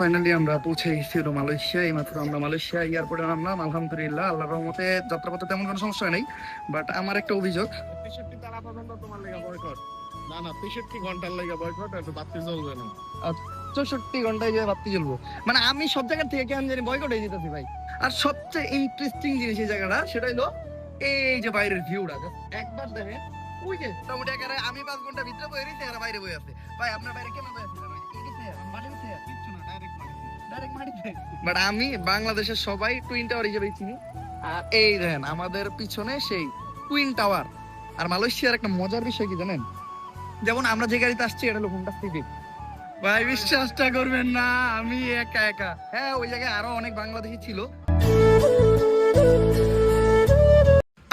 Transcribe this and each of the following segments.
Finally আমরা পৌঁছে গেছি হলো মালয়েশিয়া। এইমাত্র আমরা মালয়েশিয়া এয়ারপোর্টে নামলাম। আলহামদুলিল্লাহ, আল্লাহর রহমতে যাত্রাপথে তেমন কোনো সমস্যা নেই। বাট আমার একটা অভিযোগ, 63 তারা পর্যন্ত তোমার লেগে বয়কট। না না 63 ঘন্টার লেগে বয়কট, এত বাড়তি চলবে না। 64 ঘন্টায় যে ভাবতে চলবো, মানে আমি সব জায়গা থেকে কেন জানি বয়কট হয়ে যেতেছি ভাই। আর সবচেয়ে ইন্টারেস্টিং জিনিস এই জায়গাটা, সেটা হলো এই যে বাইরের ভিউটা একবার দেখেন। ওই যে মোটামুটি একেবারে আমি 5 ঘন্টা ভিতরে বয়ে রয়েছি আর বাইরে বয়ে আছে। ভাই আপনার বাইরে কেমন বয়ে আছে? বাট আমি বাংলাদেশের সবাই টুইন টাওয়ার হিসেবে চিনি। আর এই দেখেন আমাদের পিছনে সেই টুইন টাওয়ার। আর মালয়েশিয়ার একটা মজার বিষয় কি জানেন, যেমন আমরা যে গাড়িতে আসছি এটা হলো হোন্ডা সিভিক। ভাই বিশ্বাসটা করবেন না, আমি একা একা। হ্যাঁ, ওই জায়গায় আরো অনেক বাংলাদেশি ছিল।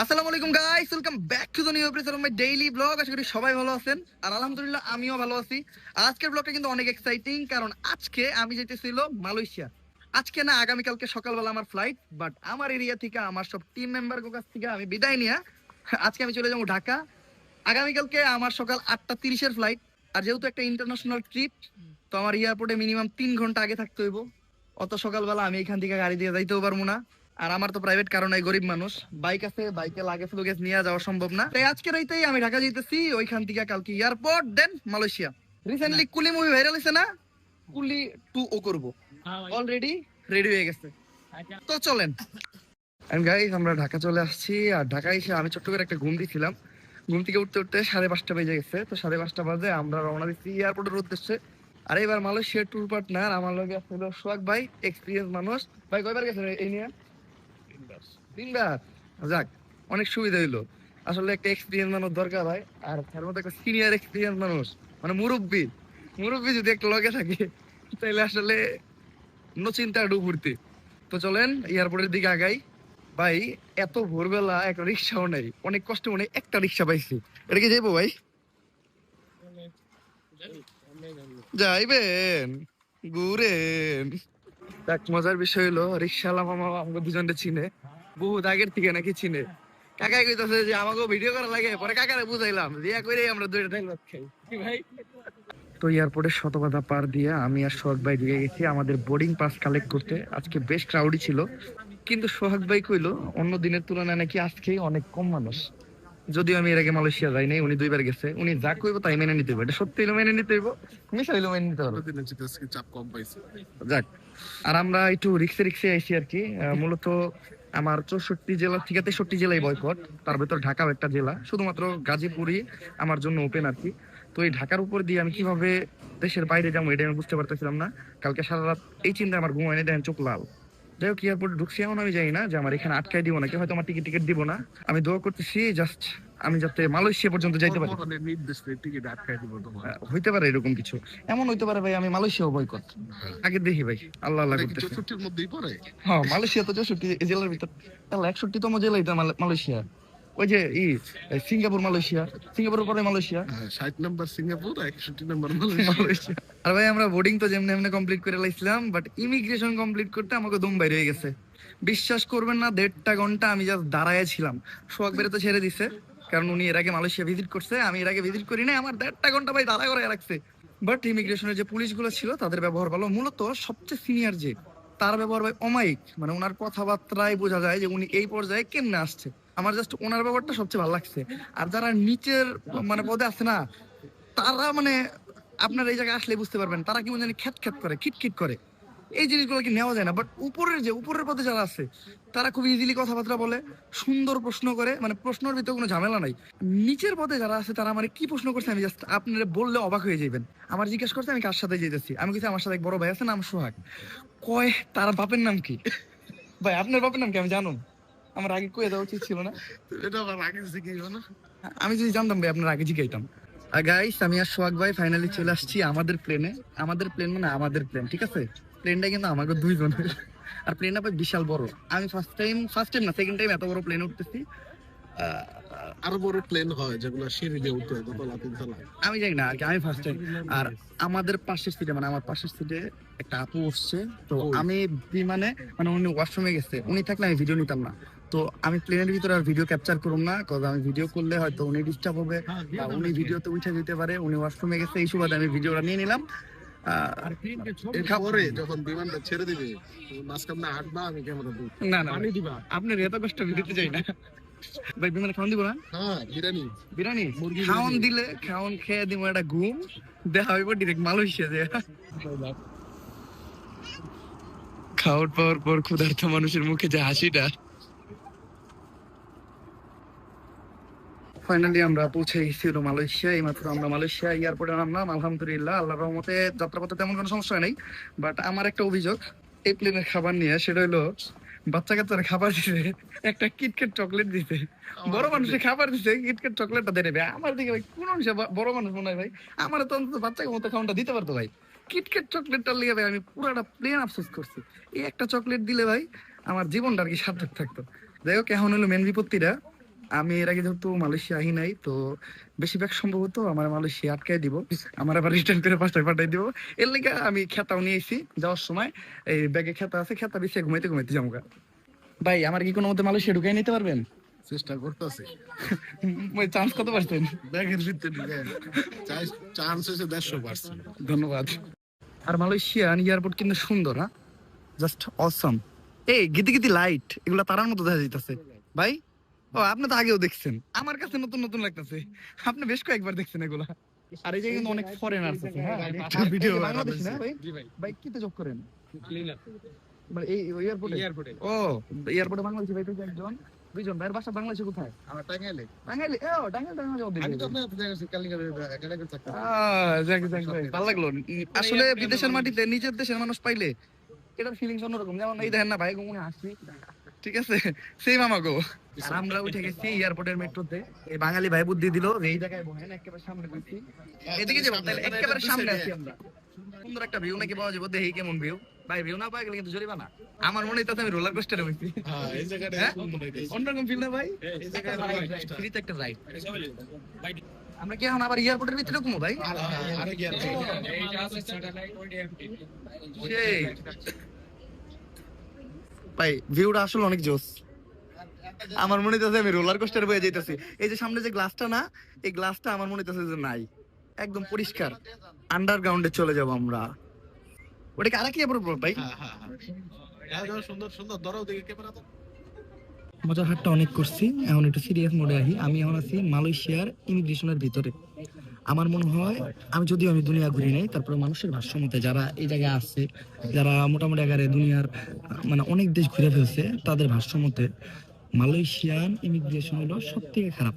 আসসালামু আলাইকুম guys, welcome back to the new episode of my daily blog. আশা করি সবাই ভালো আছেন, আর আলহামদুলিল্লাহ আমিও ভালো আছি। আজকের ব্লগটা কিন্তু অনেক এক্সাইটিং, কারণ আজকে আমি যেতেছিল মালয়েশিয়া। আজকে না, আগামীকালকে সকালবেলা আমার ফ্লাইট। বাট আমার এরিয়া থেকে, আমার সব টিম মেম্বার কাছ থেকে আমি বিদায় নিয়ে আজকে আমি চলে যাবো ঢাকা। আগামীকালকে আমার সকাল 8:30-এর ফ্লাইট। আর যেহেতু একটা ইন্টারন্যাশনাল ট্রিপ, তো আমার এয়ারপোর্টে মিনিমাম 3 ঘন্টা আগে থাকতে হইব। অত সকালবেলা আমি এখান থেকে গাড়ি দিয়ে যাইতেও পারবো না। আর আমার তো প্রাইভেট কারণ নাই, গরিব মানুষ, বাইক আছে, বাইকে লাগেজ লুগেজ নিয়ে যাওয়া সম্ভব না। তাই আজকে রাইতেই আমি ঢাকা যাইতেছি, ওইখান থেকে কালকে এয়ারপোর্ট, দেন মালয়েশিয়া। রিসেন্টলি কুলি মুভি ভাইরাল হয়েছে না, কুলি 2 ও করবো, অলরেডি রেডি হয়ে গেছে। তো চলেন গাইস, আমরা ঢাকা চলে আসছি। আর ঢাকায় এসে আমি ছোট্ট করে একটা ঘুম দিয়েছিলাম। ঘুম থেকে উঠতে উঠতে 5:30 বেজে গেছে। তো 5:30 বাজে আমরা রওনা দিচ্ছি এয়ারপোর্টের উদ্দেশ্যে। আর এবার মালয়েশিয়ার ট্যুর পার্টনার আমার লগে আসছিল সোহাগ ভাই, এক্সপিরিয়েন্স মানুষ। ভাই কয়বার গেছেন এই নিয়ে? 3বার। যাক, অনেক সুবিধা হইলো। আসলে একটা এক্সপিরিয়েন্স মানুষ দরকার হয়, আর তার মধ্যে একটা সিনিয়র এক্সপিরিয়েন্স মানুষ, মানে মুরব্বী মুরব্বী যদি একটা লগে থাকে তাহলে আসলে নো চিন্তা ডুবুরতে। তো চলেন এয়ারপোর্টের দিকে আগাই। ভাই এত ভোরবেলা একটা রিক্সাও নেই, অনেক কষ্ট মনে একটা রিক্সা পাইছি। এটা কি যাইবো ভাই? যাইবেন, ঘুরেন। এক মজার বিষয় হলো, রিক্সাওয়ালা মামা আমাকে দুজনকে চিনে, বহুত আগের থেকে নাকি চিনে। কাকাই কইতাছে যে আমাকে ভিডিও করা লাগে, পরে কাকারে বুঝাইলাম, দিয়া করে আমরা দুইটা টাইম খাই ভাই। তো এয়ারপোর্টের শতবাধা পার দিয়ে আমি আর সোহাগ ভাই দিয়ে গেছি আমাদের বোর্ডিং পাস কালেক্ট করতে। আজকে বেশ ক্রাউডি ছিল, কিন্তু সোহাগ ভাই কইলো অন্য দিনের তুলনায় নাকি আজকে অনেক কম মানুষ। যদিও আমি এর আগে মালয়েশিয়া যাই নাই, উনি 2বার গেছে। উনি যা কইবো তাই মেনে নিতে হইব, এটা সত্যি হইলো মেনে নিতে হইব, মিশা হইলো মেনে নিতে হবে। চাপ কম পাইছে। যাক, আর আমরা একটু রিক্সে রিক্সে আইছি আর কি। মূলত আমার 64 জেলা থেকে 63 জেলায় বয়কট, তার ভেতর ঢাকাও একটা জেলা। শুধুমাত্র গাজীপুরই আমার জন্য ওপেন আর কি। তো এই ঢাকার উপর দিয়ে আমি কিভাবে দেশের বাইরে যাবো এটা আমি বুঝতে পারতেছিলাম না। কালকে সারা রাত এই চিন্তা আমার ঘুম হয়নি, দেখেন চোখ লাল। যাই হোক, এয়ারপোর্ট ঢুকছি, এমন আমি জানি না যে আমার এখানে আটকাই দিব নাকি, হয়তো আমার টিকিট দিব না। আমি দোয়া করতেছি জাস্ট আমি যাতে মালয়েশিয়া পর্যন্ত যাইতে পারি। নির্দিষ্ট টিকিট আটকাই দিব তোমার। হইতে পারে এরকম কিছু, এমন হইতে পারে ভাই আমি মালয়েশিয়া বয়কট আগে দেখি ভাই। আল্লাহ আল্লাহ করতেছি। 64-র মধ্যেই পড়ে। হ্যাঁ, মালয়েশিয়া তো 64 জেলার ভিতর। তাহলে 61তম জেলাই তো মালয়েশিয়া। ওই যে সিঙ্গাপুর মালয়েশিয়া, সিঙ্গাপুরের পরে মালয়েশিয়া। 60 নম্বর সিঙ্গাপুর, 61 নম্বর মালয়েশিয়া। আর ভাই আমরা বোর্ডিং তো যেমনি এমনি কমপ্লিট করে লাইছিলাম, বাট ইমিগ্রেশন কমপ্লিট করতে আমাকে দম বাইরে হয়ে গেছে। বিশ্বাস করবেন না, 1.5 ঘন্টা আমি জাস্ট দাঁড়ায় ছিলাম। সোহাগ বেরে তো ছেড়ে দিছে, কারণ উনি এর আগে মালয়েশিয়া ভিজিট করছে, আমি এর আগে ভিজিট করি না। আমার 1.5 ঘন্টা ভাই দাঁড়া করে রাখছে। বাট ইমিগ্রেশনের যে পুলিশগুলো ছিল তাদের ব্যবহার ভালো। মূলত সবচেয়ে সিনিয়র যে, তার ব্যবহার ভাই অমায়িক। মানে ওনার কথাবার্তায় বোঝা যায় যে উনি এই পর্যায়ে কেমনে আসছে। আমার জাস্ট ওনার ব্যাপারটা সবচেয়ে ভালো লাগছে। আর যারা নিচের মানে পদে আছে না, তারা মানে আপনার এই জায়গায় আসলে বুঝতে পারবেন, তারা কি জানি খ্যাত খ্যাত করে, খিটখিট করে। এই জিনিসগুলো কি নেওয়া যায় না। বাট উপরের পদে যারা আছে তারা খুব ইজিলি কথাবার্তা বলে, সুন্দর প্রশ্ন করে, মানে প্রশ্নের ভিতরে কোনো ঝামেলা নাই। নিচের পদে যারা আছে তারা মানে কি প্রশ্ন করছে আমি জাস্ট আপনারা বললে অবাক হয়ে যাবেন। আমার জিজ্ঞেস করছে আমি কার সাথে যেতেছি, আমি কিছু আমার সাথে এক বড় ভাই আছে, নাম সোহাগ। কয় তার বাপের নাম কি? ভাই আপনার বাপের নাম কি আমি জানুন? আমার আগে কয়ে দেওয়া উচিত ছিল না? এটা আমার আগে শিখাইবো না। আমি যদি জানতাম ভাই আপনার আগে জিজ্ঞাইতাম। গাইস, আমি আর সোহাগ ভাই ফাইনালি চলে আসছি আমাদের প্লেনে। আমাদের প্লেন মানে আমাদের প্লেন, ঠিক আছে? প্লেনটা কিন্তু আমাকে দুইজনের। আর প্লেনটা ভাই বিশাল বড়। আমি ফার্স্ট টাইম না, সেকেন্ড টাইম এত বড় প্লেনে উঠতেছি। আরো বড় প্লেন হয় যেগুলো সিঁড়ি দিয়ে উঠতে হয়, দোতলা তিনতলা। আমি জানি না আর কি, আমি ফার্স্ট টাইম। আর আমাদের পাশের সিটে, মানে আমার পাশের সিটে একটা আপু বসছে। তো আমি বিমানে, মানে উনি ওয়াশরুমে গেছে, উনি থাকলে আমি ভিডিও নিতাম না। তো আমি প্লেনের ভিতরে আর ভিডিও ক্যাপচার করুম না, কারণ আমি ভিডিও করলে হয়তো উনি ডিস্টার্ব হবে, বা উনি ভিডিওতে উঠে যেতে পারে। উনি ওয়াশরুমে গেছে, এই সুবাদে আমি ভিডিওটা নিয়ে নিলাম। পরে যখন বিমানটা ছেড়ে দিবে মাঝখানে হাঁটবা, আমি ক্যামেরা দেবো। না না পানি দিবা? আপনার এত কষ্ট আমি দিতে চাই না ভাই। বিমানে খাওয়ান দিব না? হ্যাঁ, বিরিয়ানি। বিরিয়ানি মুরগি খাওয়ান বিরিয়ানি। দিলে খাওয়ান খেয়ে দিব একটা ঘুম, দেখা হইব ডিরেক্ট মালয়েশিয়া যে খাওয়ার পাওয়ার পর ক্ষুধার্ত মানুষের মুখে যে হাসিটা। ফাইনালি আমরা পৌঁছে গেছি হলো মালয়েশিয়া। এইমাত্র আমরা মালয়েশিয়া এয়ারপোর্টে নামলাম। আলহামদুলিল্লাহ, আল্লাহর রহমতে যাত্রাপথে তেমন কোনো সমস্যা নেই। বাট আমার একটা অভিযোগ এই প্লেনের খাবার নিয়ে, সেটা হলো বাচ্চা কাচ্চারা খাবার দিছে, একটা কিটক্যাট চকলেট দিছে। বড় মানুষের খাবার দিছে, কিটক্যাট চকলেটটা দিয়ে নেবে। আমার দিকে ভাই কোন অংশে বড় মানুষ মনে হয় ভাই, আমার তো অন্তত বাচ্চাকে মতো খাওয়াটা দিতে পারতো ভাই। কিটক্যাট চকলেটটা লিয়ে ভাই আমি পুরোটা প্লেন আফসোস করছি। এই একটা চকলেট দিলে ভাই আমার জীবনটা আর কি সার্থক থাকতো। যাই হোক, এখন হলো মেন বিপত্তিটা। আমি এর আগে যেহেতু মালয়েশিয়া আহি নাই, তো বেশিরভাগ সম্ভবত আমার মালয়েশিয়া আটকাই দিব, আমার আবার রিটার্ন করে পাঁচটায় পাঠাই দিব। এর লিগে আমি খেতাও নিয়েছি যাওয়ার সময়। এই ব্যাগে খেতা আছে, খেতা বিছিয়ে ঘুমাইতে ঘুমাইতে যাবো গা। ভাই আমার কি কোনো মতে মালয়েশিয়া ঢুকাই নিতে পারবেন? চেষ্টা করতেছি। চান্স কত পারছেন? ব্যাগের ভিতরে ঢুকে চান্স হয়েছে 150%। ধন্যবাদ। আর মালয়েশিয়ান এয়ারপোর্ট কিন্তু সুন্দর, হ্যাঁ, জাস্ট অসম। এই গিতি গিতি লাইট, এগুলা তারার মতো দেখা যাইতাছে ভাই। ও আপনি তো আগেও দেখছেন, আমার কাছে নতুন নতুন লাগতেছে। আপনি বেশ কয়েকবার দেখছেন এগুলা। আর এই যে কিন্তু অনেক ফরেনার্স আছে, হ্যাঁ, ভিডিও বাংলাদেশী না ভাই? ভাই কিতে জব করেন? মানে এই এয়ারপোর্টে? ও, এয়ারপোর্টে বাংলাদেশী ভাই তো একজন দুইজন। ভাইয়ের বাসা বাংলাদেশে কোথায়? আমার টাঙ্গাইলে। টাঙ্গাইলে? ও টাঙ্গাইল, টাঙ্গাইল জব আমি তো দিবেন। আপনার জায়গা কালিকা একাডেমি থাকতাম। যাক যাক ভাই, ভালো লাগলো। আসলে বিদেশের মাটিতে নিজের দেশের মানুষ পাইলে এটার ফিলিংস অন্যরকম। যেমন এই দেখেন না ভাই, গুমে হাসি, ঠিক আছে, সেম আমাগো। আর আমরা উঠে গেছি এয়ারপোর্টের মেট্রোতে। এই বাঙালি ভাই বুদ্ধি দিল যে এই জায়গায় বহেন, একেবারে সামনে বসছি। এদিকে যাবো তাহলে, একেবারে সামনে আছি আমরা। সুন্দর একটা ভিউ নাকি পাওয়া যাবে, দেখি কেমন ভিউ। ভাই ভিউ না পাওয়া গেলে কিন্তু জরিমানা। আমার মনে হইতাছে আমি রোলার কোস্টারে বসছি। হ্যাঁ, এই জায়গাটা হ্যাঁ? সুন্দর হইতেছে। অন্যরকম ফিল না ভাই? এই জায়গায় ফ্রিতে একটা রাইড। আমরা কি এখন আবার এয়ারপোর্টের ভিতরে ঢুকবো ভাই? আরে কি আর সেই ভাই, ভিউটা আসলে অনেক জোস। আমার মনে হইতাছে আমি রোলার কোস্টারে বয়ে যাইতাছি। এই যে সামনে যে গ্লাসটা না, এই গ্লাসটা আমার মনে হইতাছে যে নাই, একদম পরিষ্কার। আন্ডারগ্রাউন্ডে চলে যাব আমরা। ওটা কি আরেক এয়ারপোর্ট ভাই? হ্যাঁ, সুন্দর সুন্দর ধরো দিকে ক্যামেরা তো। মজার হাটটা অনেক করছি, এখন একটু সিরিয়াস মোডে আহি। আমি এখন আছি মালয়েশিয়ার ইমিগ্রেশনের ভিতরে। আমার মনে হয়, আমি দুনিয়া ঘুরি নাই, তারপরে মানুষের ভাষ্য মতে যারা এই জায়গায় আছে, যারা মোটামুটি আকারে দুনিয়ার মানে অনেক দেশ ঘুরে ফেলছে, তাদের ভাষ্য মতে মালয়েশিয়ান ইমিগ্রেশন হলো সব থেকে খারাপ।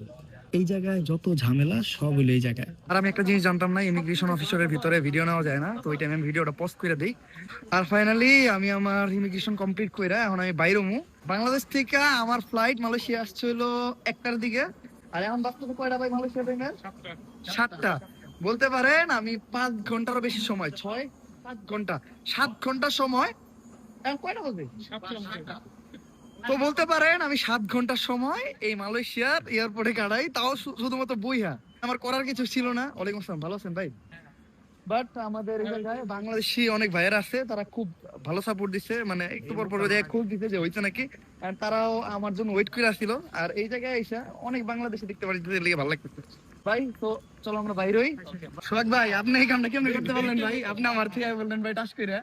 এই জায়গায় যত ঝামেলা সব হলো এই জায়গায়। আর আমি একটা জিনিস জানতাম না, ইমিগ্রেশন অফিসারের ভিতরে ভিডিও নেওয়া যায় না, তো ওই টাইমে আমি ভিডিওটা পোস্ট করে দিই। আর ফাইনালি আমি আমার ইমিগ্রেশন কমপ্লিট করে এখন আমি বাইরে হমু। বাংলাদেশ থেকে আমার ফ্লাইট মালয়েশিয়া আসছে হলো 1টার দিকে। আর এখন বাস্তবে কয়টা ভাই মালয়েশিয়া ট্রেনের? 7টা। বলতে পারেন আমি 5 ঘন্টারও বেশি সময়, 6-5 ঘন্টা, 7 ঘন্টা সময়। এখন কয়টা বাজে? তো বলতে পারেন আমি 7 ঘন্টা সময় এই মালয়েশিয়ার এয়ারপোর্টে কাটাই, তাও শুধুমাত্র বইহা। আমার করার কিছু ছিল না। ওয়ালাইকুম আসসালাম, ভালো আছেন ভাই? বাট আমাদের এই জায়গায় বাংলাদেশি অনেক ভাইয়েরা আছে, তারা খুব ভালো সাপোর্ট দিচ্ছে। মানে একটু পর পর জায়গায় খোঁজ দিতে যে হইছে নাকি, আর তারাও আমার জন্য ওয়েট করে আসছিল। আর এই জায়গায় এসে অনেক বাংলাদেশি দেখতে পারি, লেগে ভালো লাগতেছে ভাই। তো চলো আমরা বাইরে হই। সোহাগ ভাই, আপনি এই কামটা কেমনে করতে পারলেন ভাই? আপনি আমার থেকে বললেন ভাই টাচ করে।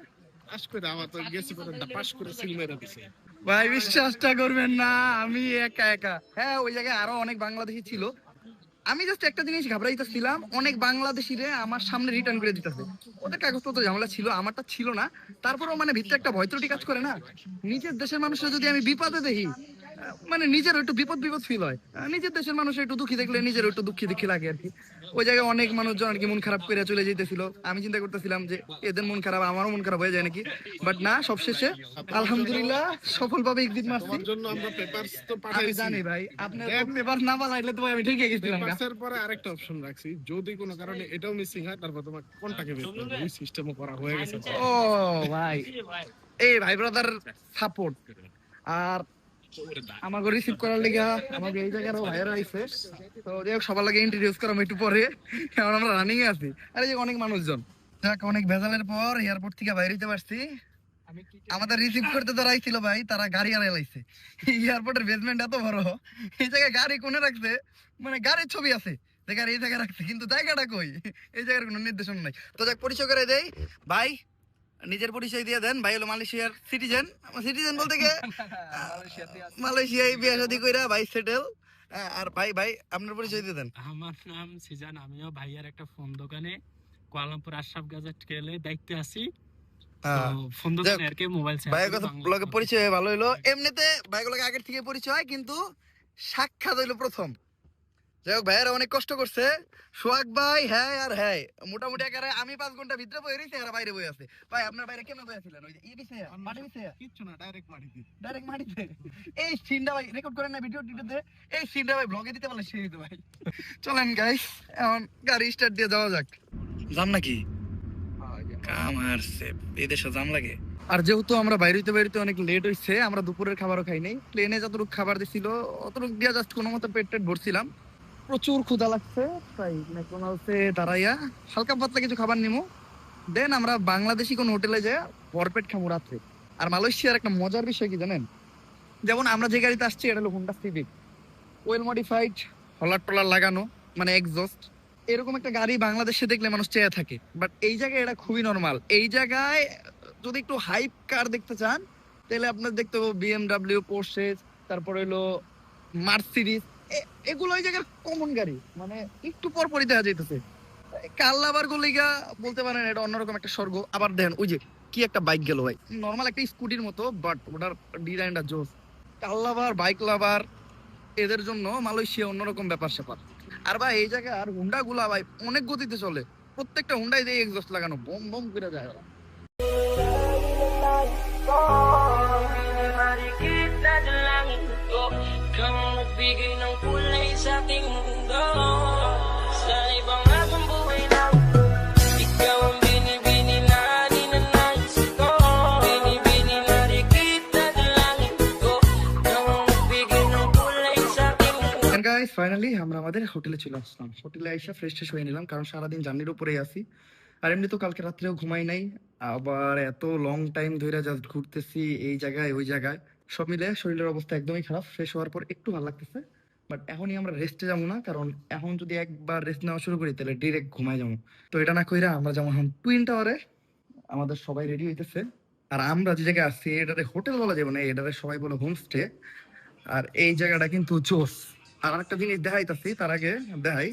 পাস করে আমার তো গেছি করে পাস করে সিল মেরে দিছে। ভাই বিশ্বাসটা করবেন না, আমি একা একা। হ্যাঁ, ওই জায়গায় আরো অনেক বাংলাদেশি ছিল। আমি জাস্ট একটা জিনিস ঘাবড়াইতেছিলাম, অনেক বাংলাদেশিরে আমার সামনে রিটার্ন করে দিতেছে। ওদের কাগজপত্র ঝামেলা ছিল, আমারটা ছিল না। তারপরেও মানে ভিতরে একটা ভয় ত্রুটি কাজ করে না। নিজের দেশের মানুষরা যদি আমি বিপদে দেখি, মানে নিজের একটু বিপদ বিপদ ফিল হয়। নিজের দেশের মানুষের একটু দুঃখী দেখলে নিজের একটু দুঃখী দুঃখী লাগে আর কি। ওই জায়গায় অনেক মানুষজন আর কি মন খারাপ করে চলে যেতেছিল। আমি চিন্তা করতেছিলাম যে এদের মন খারাপ, আমারও মন খারাপ হয়ে যায় নাকি। বাট না, সবশেষে আলহামদুলিল্লাহ সফলভাবে এক্সিট মারছি। তোমার জন্য আমরা পেপারস তো আমি পাঠাইছি। জানি ভাই, আপনি পেপার না পাঠাইলে তো ভাই আমি ঠিকই গেছিলাম। পেপারসের পরে আরেকটা অপশন রাখছি, যদি কোনো কারণে এটাও মিসিং হয় তারপর তোমার কোনটাকে বের করবে, এই সিস্টেমও করা হয়ে গেছে। ও ভাই, এই ভাই ব্রাদার সাপোর্ট। আর আমাকে রিসিভ করার লেগে আমাকে এই জায়গার ভাইয়েরা আইছে। তো যাই হোক, সবার লাগে ইন্ট্রোডিউস করাম একটু পরে। এখন আমরা রানিং এ আছি। আরে যে অনেক মানুষজন, যাক অনেক ভেজালের পর এয়ারপোর্ট থেকে বাইরে হইতে পারছি। আমাদের রিসিভ করতে যারা আইছিল ভাই, তারা গাড়ি আনাই লাইছে। এয়ারপোর্টের বেসমেন্ট এত বড়, এই জায়গায় গাড়ি কোনে রাখছে, মানে গাড়ির ছবি আছে, জায়গার এই জায়গা রাখছে, কিন্তু জায়গাটা কই? এই জায়গার কোনো নির্দেশনা নাই। তো যাক, পরিচয় করে দেই ভাই, নিজের পরিচয় দিয়ে দেন। ভাই হলো মালয়েশিয়ার সিটিজেন। সিটিজেন বলতে গিয়ে মালয়েশিয়ায় বিয়ে শাদী কইরা ভাই সেটেল। আর ভাই ভাই আপনার পরিচয় দিয়ে দেন। আমার নাম সিজান, আমিও ভাইয়ার একটা ফোন দোকানে কুয়ালালামপুর আশরাফ গাজেট গেলে দেখতে আসি। ফোন দোকানে আর কি মোবাইল ভাইয়ের কথা ব্লগে পরিচয় হয়ে ভালো হইলো। এমনিতে ভাইগুলোকে আগের থেকে পরিচয়, কিন্তু সাক্ষাৎ হইলো প্রথম। যাই হোক, ভাইয়েরা অনেক কষ্ট করছে। সোহাগ ভাই হ্যাঁ আর হ্যাঁ মোটামুটি একেবারে আমি 5 ঘন্টা ভিতরে বই রয়েছি, আর বাইরে বই আছে। ভাই আপনার বাইরে কেমন বই আছিলেন? ওই যে ই বিছে মাটি বিছে কিচ্ছু না, ডাইরেক্ট মাটিতে। ডাইরেক্ট মাটিতে। এই সিনটা ভাই রেকর্ড করেন না ভিডিও টিডিওতে? এই সিনটা ভাই ব্লগে দিতে পারলে সেই দিত ভাই। চলেন গাইস, এখন গাড়ি স্টার্ট দিয়ে যাওয়া যাক। জাম নাকি কামার সে এই দেশে জাম লাগে। আর যেহেতু আমরা বাইরেতে বাইরেতে অনেক লেট হইছে, আমরা দুপুরের খাবারও খাই নাই। প্লেনে যতটুকু খাবার দিছিল অতটুকু দিয়া জাস্ট কোনো মতো পেট টেট ভরছিলাম। প্রচুর ক্ষুধা লাগছে, তাই ম্যাকডোনাল্ডসে দাঁড়াইয়া হালকা পাতলা কিছু খাবার নিমো, দেন আমরা বাংলাদেশি কোন হোটেলে যাই ভরপেট খামো রাত্রে। আর মালয়েশিয়ার একটা মজার বিষয় কি জানেন? যেমন আমরা যে গাড়িতে আসছি এটা হলো হোন্ডা সিভিক, ওয়েল মডিফাইড, হলার টলার লাগানো, মানে এক্সস্ট। এরকম একটা গাড়ি বাংলাদেশে দেখলে মানুষ চেয়ে থাকে, বাট এই জায়গায় এটা খুবই নর্মাল। এই জায়গায় যদি একটু হাইপ কার দেখতে চান, তাহলে আপনার দেখতে হবে বিএমডাব্লিউ, পোর্শে, তারপরে হলো মার্সিডিজ। এগুলো এই জায়গার কমন গাড়ি, মানে একটু পর পরই দেখা যাইতেছে। কাল্লাবার গলিগা বলতে পারেন এটা অন্যরকম একটা স্বর্গ। আবার দেখেন ওই যে কি একটা বাইক গেল ভাই, নর্মাল একটা স্কুটির মতো, বাট ওটার ডিজাইনটা জোস। কাল্লাবার, বাইক লাভার, এদের জন্য মালয়েশিয়া অন্যরকম ব্যাপার স্যাপার। আর ভাই এই জায়গার হুন্ডা গুলা ভাই অনেক গতিতে চলে, প্রত্যেকটা হুন্ডাই দিয়ে এক্সস্ট লাগানো, বম বম করে যায় ওরা। ফাইনালি আমরা আমাদের হোটেলে চলে আসলাম। হোটেলে আইসা ফ্রেশ ট্রেশ হয়ে নিলাম, কারণ সারাদিন জার্নির উপরেই আছি। আর এমনি তো কালকে রাত্রেও ঘুমাই নাই, আবার এত লং টাইম ধরে জাস্ট ঘুরতেছি এই জায়গায় ওই জায়গায়, সব মিলে শরীরের অবস্থা একদমই খারাপ। ফ্রেশ হওয়ার পর একটু ভালো লাগতেছে, বাট এখনই আমরা রেস্টে যাবো না, কারণ এখন যদি একবার রেস্ট নেওয়া শুরু করি তাহলে ডিরেক্ট ঘুমাই যাবো। তো এটা না কইরা আমরা যেমন এখন টুইন টাওয়ারে, আমাদের সবাই রেডি হইতেছে। আর আমরা যে জায়গায় আছি এটারে হোটেল বলা যাবে না, এটারে সবাই বলে হোমস্টে। আর এই জায়গাটা কিন্তু জোস। আর একটা জিনিস দেখাইতাছি, তার আগে দেখাই,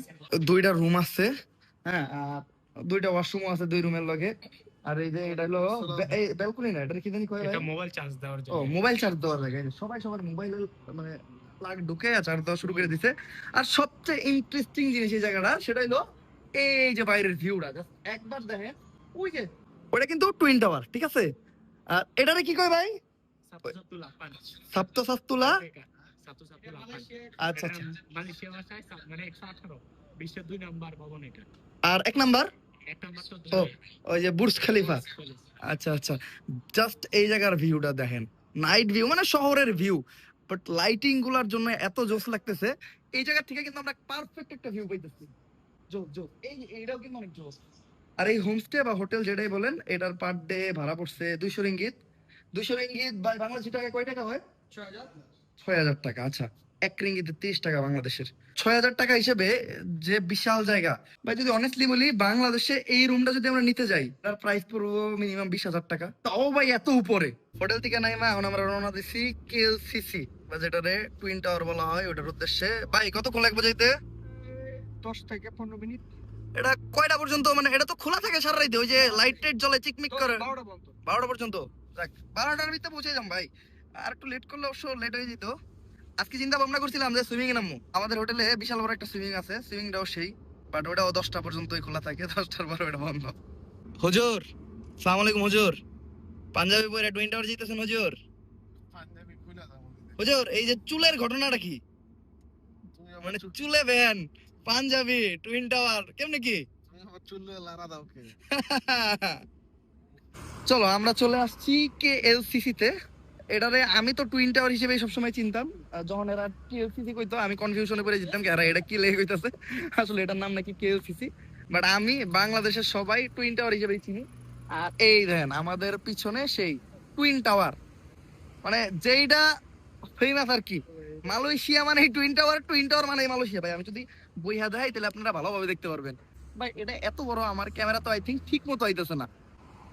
2টা রুম আছে, হ্যাঁ, আর 2টা ওয়াশরুম আছে 2 রুমের লগে। আর এই যে এটা হলো এই ব্যালকনি না, এটা কি জানি কয় ভাই? এটা মোবাইল চার্জ দেওয়ার ও, জন্য। মোবাইল চার্জ দেওয়ার জায়গা। সবাই সবার মোবাইল মানে প্লাগ ঢুকে চার্জ দেওয়া শুরু করে দিছে। আর সবচেয়ে ইন্টারেস্টিং জিনিস এই জায়গাটা, সেটা হলো এই যে বাইরের ভিউটা, জাস্ট একবার দেখেন। ওই যে ওটা কিন্তু টুইন টাওয়ার, ঠিক আছে? আর এটারে কি কয় ভাই? সাতসাতুলা পাঁচ। সাপ্তো সাস্তুলা। সাতসাতুলা পাঁচ। আচ্ছা আচ্ছা। মালয়েশিয়া ভাষায় মানে 118 বিশ্বের 2 নাম্বার ভবন এটা। আর 1 নাম্বার এক নাম্বার তো ও ওই যে বুর্জ খলিফা। আচ্ছা আচ্ছা, জাস্ট এই জায়গার ভিউটা দেখেন, নাইট ভিউ, মানে শহরের ভিউ, বাট লাইটিং গুলার জন্য এত জোস লাগতেছে। এই জায়গা থেকে কিন্তু আমরা পারফেক্ট একটা ভিউ পাইতেছি। জোস জোস, এইটাও কিন্তু অনেক জোস। আর এই হোমস্টে বা হোটেল যেটাই বলেন, এটার পার ডে ভাড়া পড়ছে 200 রিঙ্গিত। 200 রিঙ্গিত বাংলাদেশি টাকা কয় টাকা হয়? 6000 টাকা। আচ্ছা, 1 রিঙ্গিতে 30 টাকা বাংলাদেশের। 6000 টাকা হিসেবে যে বিশাল জায়গা ভাই। যদি অনেস্টলি বলি, বাংলাদেশে এই রুমটা যদি আমরা নিতে যাই, তার প্রাইস পড়বো মিনিমাম 20,000 টাকা। তাও ভাই এত উপরে। হোটেল থেকে নাইমা এখন আমরা রওনা দিছি কেএলসিসি, বা যেটারে টুইন টাওয়ার বলা হয়, ওটার উদ্দেশ্যে। ভাই কতক্ষণ লাগবে যাইতে? 10 থেকে 15 মিনিট। এটা কয়টা পর্যন্ত, মানে এটা তো খোলা থাকে সারা রাইতে, ওই যে লাইট টাইট জ্বলে চিকমিক করে? 12টা বন্ধ। 12টা পর্যন্ত। যাক, 12টার ভিতরে পৌঁছে যাম ভাই। আর একটু লেট করলে অবশ্য লেট হয়ে যেত। আজকে চিন্তা ভাবনা করছিলাম যে সুইমিং এ নামবো। আমাদের হোটেলে বিশাল বড় একটা সুইমিং আছে, সুইমিংটাও সেই, বাট ওটাও 10টা পর্যন্তই খোলা থাকে, 10টার পর ওটা বন্ধ। হুজুর, সালাম আলাইকুম হুজুর। পাঞ্জাবি পরে টুইন টাওয়ার যেতেছেন হুজুর? পাঞ্জাবি খুলে দাও। হুজুর এই যে চুলের ঘটনাটা কি? তুমি আমার মানে চুলে ভ্যান, পাঞ্জাবি, টুইন টাওয়ার, কেমনে কি? তুমি আমার চুলে লারা দাও কে? চলো আমরা চলে আসছি কেএলসিসি তে। এটারে আমি তো টুইন টাওয়ার হিসেবে সবসময় চিনতাম। যখন এরা কেএলসিসি কইতো আমি কনফিউশনে পড়ে যেতাম কি এরা এটা কি লেগে কইতাছে, আসলে এটার নাম নাকি কেএলসিসি। বাট আমি বাংলাদেশের সবাই টুইন টাওয়ার হিসেবেই চিনি। আর এই দেখেন আমাদের পিছনে সেই টুইন টাওয়ার, মানে যেইটা ফেমাস আর কি। মালয়েশিয়া মানে টুইন টাওয়ার, টুইন টাওয়ার মানে মালয়েশিয়া। ভাই আমি যদি বইয়া দেয় তাহলে আপনারা ভালোভাবে দেখতে পারবেন। ভাই এটা এত বড়, আমার ক্যামেরা তো আই থিঙ্ক ঠিক মতো আইতেছে না,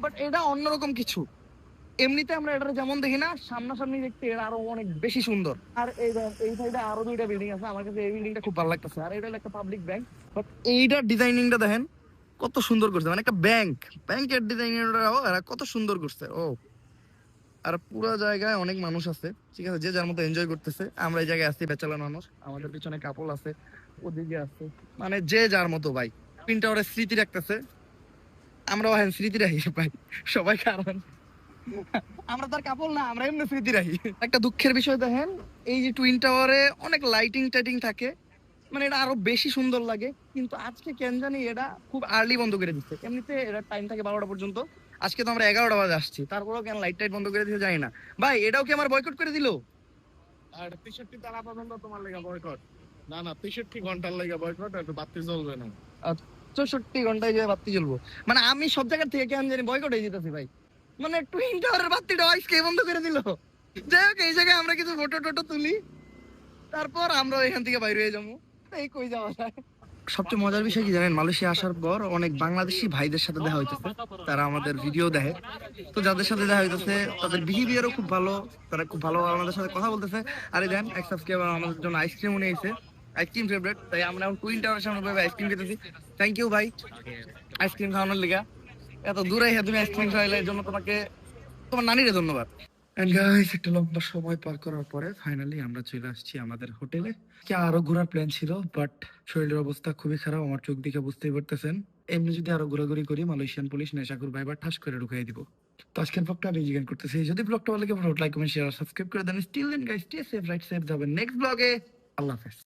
বাট এটা অন্যরকম কিছু। এমনিতে আমরা এটা যেমন দেখি না, সামনাসামনি দেখতে এটা আরো অনেক বেশি সুন্দর। আর এই সাইডে আরো দুইটা বিল্ডিং আছে, আমার কাছে এই বিল্ডিংটা খুব ভালো লাগতেছে। আর এটা হলো একটা পাবলিক ব্যাংক, বাট এইটার ডিজাইনিংটা দেখেন কত সুন্দর করছে, মানে একটা ব্যাংকের ডিজাইনটাও এরা কত সুন্দর করছে। ও আর পুরো জায়গায় অনেক মানুষ আছে, ঠিক আছে, যে যার মতো এনজয় করতেছে। আমরা এই জায়গায় আছি বেচালা মানুষ, আমাদের পিছনে কাপল আছে, ওদিকে আছে, মানে যে যার মতো ভাই টুইন টাওয়ারের স্মৃতি রাখতেছে। আমরাও হ্যাঁ স্মৃতি রাখি ভাই সবাই, কারণ আমরা তার কাপড় না, আমরা এমনি স্মৃতি রাখি। একটা দুঃখের বিষয় দেখেন, এই যে টুইন টাওয়ারে অনেক লাইটিং টাইটিং থাকে, মানে এটা আরো বেশি সুন্দর লাগে, কিন্তু আজকে কেন জানি এটা খুব আর্লি বন্ধ করে দিচ্ছে। এমনিতে এটা টাইম থাকে 12টা পর্যন্ত, আজকে তো আমরা 11টা বাজে আসছি, তারপরেও কেন লাইট টাইট বন্ধ করে দিতে জানি না। ভাই এটাও কি আমার বয়কট করে দিল? আর 63 তারা পর্যন্ত তোমার লেগে বয়কট। না না 63 ঘন্টার লেগে বয়কট, একটু বাতি জ্বলবে না। 64 ঘন্টায় যে বাতি জ্বলবো, মানে আমি সব জায়গা থেকে কেন জানি বয়কট হয়ে যেতেছি ভাই। মানে টুইন টাওয়ারের বাতিটা আজকে বন্ধ করে দিল। যাই হোক, এই জায়গায় আমরা কিছু ফটো টটো তুলি, তারপর আমরা এখান থেকে বাইরে হয়ে যাবো। এই কই যাওয়া যায়। সবচেয়ে মজার বিষয় কি জানেন, মালয়েশিয়া আসার পর অনেক বাংলাদেশি ভাইদের সাথে দেখা হইতেছে, তারা আমাদের ভিডিও দেখে। তো যাদের সাথে দেখা হইতেছে তাদের বিহেভিয়ারও খুব ভালো, তারা খুব ভালো আমাদের সাথে কথা বলতেছে। আর দেন এক সাবস্ক্রাইবার আমাদের জন্য আইসক্রিম নিয়ে এসেছে, আইসক্রিম ফেভারিট, তাই আমরা এখন টুইন টাওয়ারের সামনে বসে আইসক্রিম খেতেছি। থ্যাংক ইউ ভাই আইসক্রিম খাওয়ানোর লিগা, এত দূরে তুমি আইসক্রিম খাওয়াইলে এর জন্য তোমাকে, তোমার নানিরে ধন্যবাদ। এন্ড গাইস, একটা লম্বা সময় পার করার পরে ফাইনালি আমরা চলে আসছি আমাদের হোটেলে। কি আরো ঘোরার প্ল্যান ছিল, বাট শরীরের অবস্থা খুবই খারাপ, আমার চোখ দিকে বুঝতেই পারতেছেন। এমনি যদি আরো ঘোরাঘুরি করি, মালয়েশিয়ান পুলিশ নেশাখোর ভাইবার ঠাস করে ঢুকিয়ে দিব। তো আজকের ব্লগটা আমি জিজ্ঞাসা করতেছি, যদি ব্লগটা ভালো লাগে লাইক কমেন্ট শেয়ার সাবস্ক্রাইব করে দেন। Still then guys, stay safe, right safe, যাবেন নেক্সট ব্লগে। আল্লাহ হাফেজ।